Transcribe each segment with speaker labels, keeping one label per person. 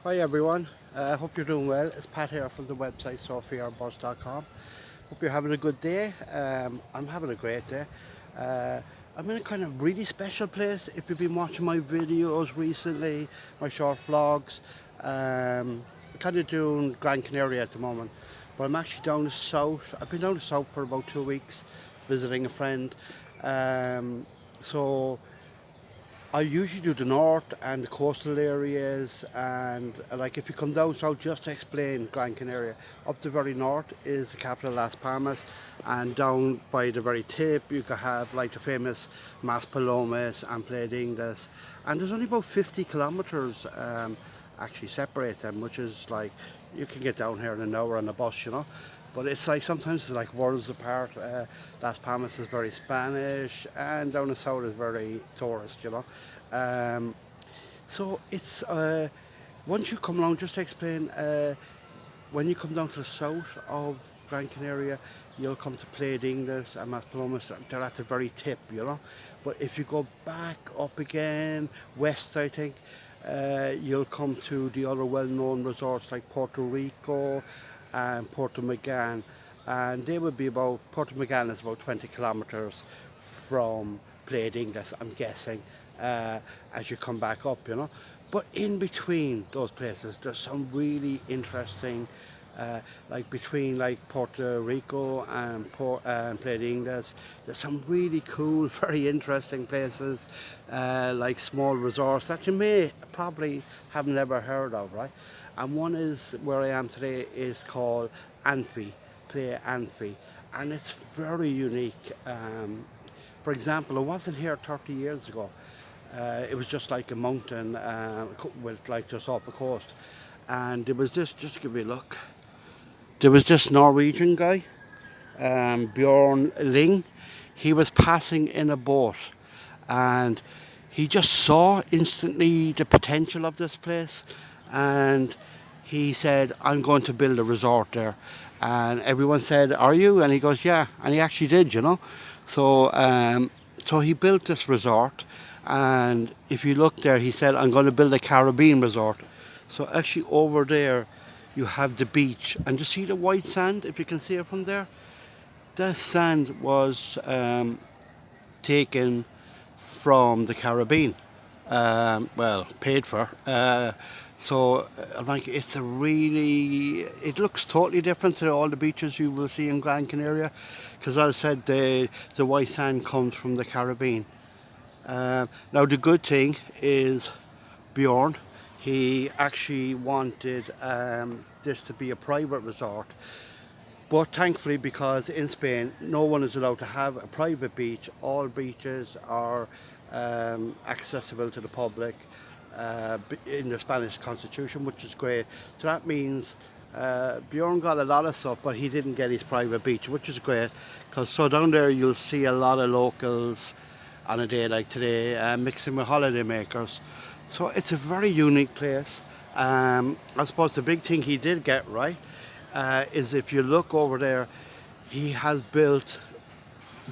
Speaker 1: Hi everyone, hope you're doing well. It's Pat here from the website surfairbus.com. Hope you're having a good day. I'm having a great day. Uh, I'm in a kind of really special place. If you've been watching my videos recently, my short vlogs, I'm kind of doing Gran Canaria at the moment. But I'm actually down the south. I've been down the south for about 2 weeks visiting a friend. Um, so I usually do the north and the coastal areas, and like if you come down south, just to explain Gran Canaria, up the very north is the capital Las Palmas, and down by the very tip you could have like the famous Mas Palomas and Playa Anfi, and there's only about 50 kilometers actually separate them, which is like you can get down here in an hour on a bus. But it's like sometimes it's like worlds apart. Las Palmas is very Spanish, and down the south is very tourist. Um, so it's once you come along, just to explain, when you come down to the south of Gran Canaria, you'll come to Playa Anfi and Mas Palomas. They're at the very tip. But if you go back up again, west, I think, you'll come to the other well-known resorts like Puerto Rico and Puerto Magan, and they would be about Puerto Magan is about 20 kilometers from Playa Anfi, I'm guessing, as you come back up. But in between those places, there's some really interesting, like between like Puerto Rico and Playa Anfi, there's some really cool, very interesting places, like small resorts that you may probably have never heard of, right? And one is where I am today is called Playa Anfi, and it's very unique. For example, I wasn't here 30 years ago. It was just like a mountain with like just off the coast, and there was this. Just to give you a look. There was this Norwegian guy, Bjorn Ling. He was passing in a boat, and he just saw instantly the potential of this place, and he said, I'm going to build a resort there. And everyone said, are you? And he goes, yeah. And he actually did. So he built this resort, and if you look there, he said, I'm going to build a Caribbean resort. So actually over there you have the beach, and you see the white sand, if you can see it from there. That sand was taken from the Caribbean, paid for. Like it looks totally different to all the beaches you will see in Gran Canaria, because as I said, the white sand comes from the Caribbean. Now the good thing is Bjorn, he actually wanted this to be a private resort. But thankfully, because in Spain, no one is allowed to have a private beach. All beaches are accessible to the public in the Spanish constitution, which is great. So that means Bjorn got a lot of stuff, but he didn't get his private beach, which is great. Because so down there, you'll see a lot of locals on a day like today, mixing with holiday makers. So it's a very unique place. I suppose the big thing he did get right is if you look over there, he has built,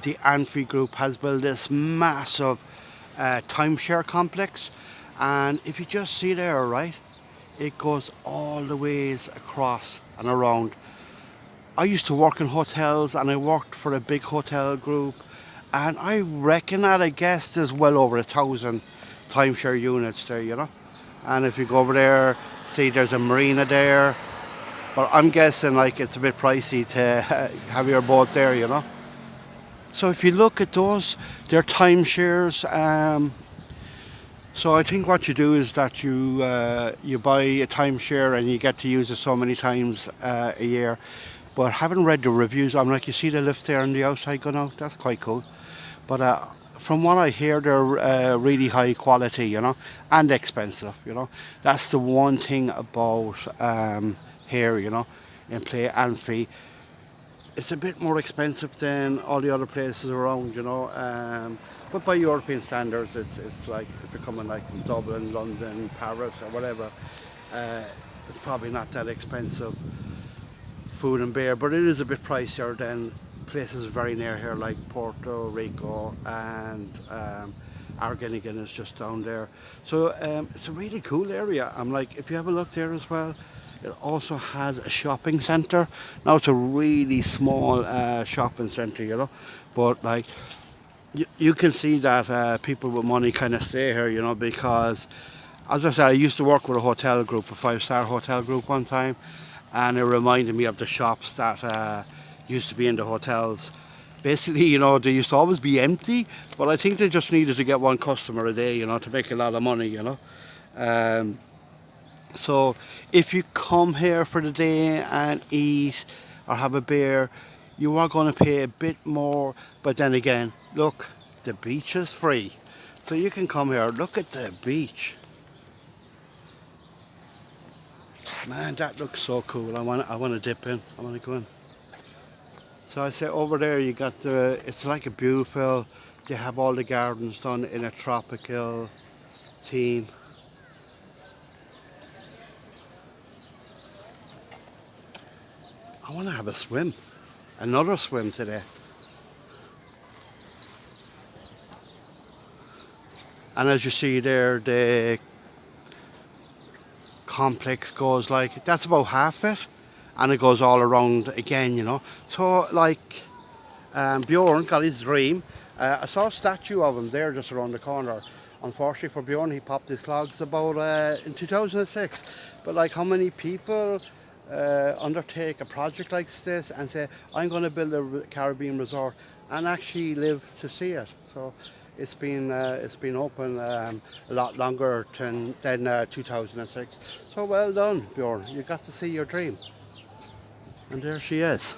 Speaker 1: the Anfi Group has built this massive timeshare complex, and if you just see there, right, it goes all the ways across and around. I used to work in hotels, and I worked for a big hotel group, and I reckon that I guess there's well over 1,000 timeshare units there. And if you go over there, see there's a marina there, but I'm guessing like it's a bit pricey to have your boat there. So if you look at those, they're timeshares. So I think what you do is that you buy a timeshare and you get to use it so many times a year. But having read the reviews, I'm like, you see the lift there on the outside going out? That's quite cool. But from what I hear, they're really high quality, and expensive. That's the one thing about here, in Playa Anfi. It's a bit more expensive than all the other places around, but by European standards, it's like becoming like in Dublin, London, Paris, or whatever. It's probably not that expensive food and beer, but it is a bit pricier than places very near here like Puerto Rico and Argennigan is just down there. So it's a really cool area. I'm like, if you have a look there as well, it also has a shopping centre. Now it's a really small shopping centre, you know, but like you can see that people with money kind of stay here, you know, because as I said, I used to work with a hotel group, a five-star hotel group one time, and it reminded me of the shops that used to be in the hotels. Basically, you know, they used to always be empty, but I think they just needed to get one customer a day, you know, to make a lot of money, you know. So if you come here for the day and eat or have a beer, you are going to pay a bit more, but then again, look, the beach is free. So you can come here, look at the beach. Man, that looks so cool. I want to dip in. I want to go in. So I say over there you got it's like a beautiful, they have all the gardens done in a tropical theme. I want to have a swim. Another swim today. And as you see there, the complex goes like, that's about half it. And it goes all around again, you know. So like Bjorn got his dream. I saw a statue of him there just around the corner. Unfortunately for Bjorn, he popped his clogs about in 2006. But like, how many people undertake a project like this and say, I'm going to build a Caribbean resort and actually live to see it? So it's been open a lot longer than 2006. So well done, Bjorn. You got to see your dream. And there she is.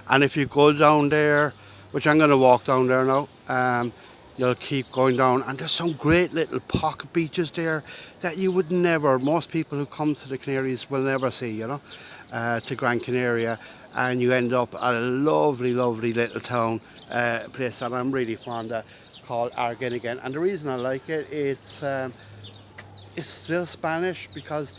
Speaker 1: And if you go down there, which I'm going to walk down there now, you'll keep going down. And there's some great little pocket beaches there that you would never, most people who come to the Canaries will never see, you know, to Gran Canaria. And you end up at a lovely, lovely little town, place that I'm really fond of, called Argennigan. And the reason I like it is it's still Spanish, because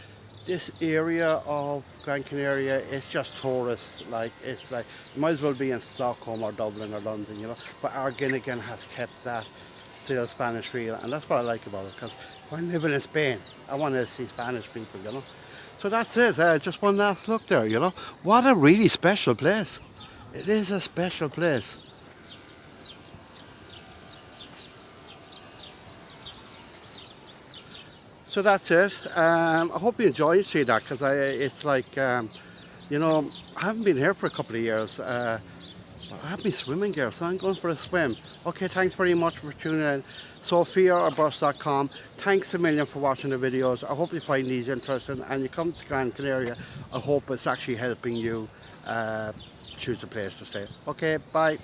Speaker 1: this area of Gran Canaria is just tourist. Like, it's like, you might as well be in Stockholm or Dublin or London, you know. But Argennigan has kept that still Spanish feel, and that's what I like about it, because if I'm living in Spain, I want to see Spanish people, you know. So that's it, just one last look there, you know. What a really special place. It is a special place. So that's it. I hope you enjoy seeing that, because it's like, you know, I haven't been here for a couple of years. But I have my swimming gear, so I'm going for a swim. Okay, thanks very much for tuning in. SophiaOrBus.com. Thanks a million for watching the videos. I hope you find these interesting, and you come to Gran Canaria, I hope it's actually helping you choose a place to stay. Okay, bye.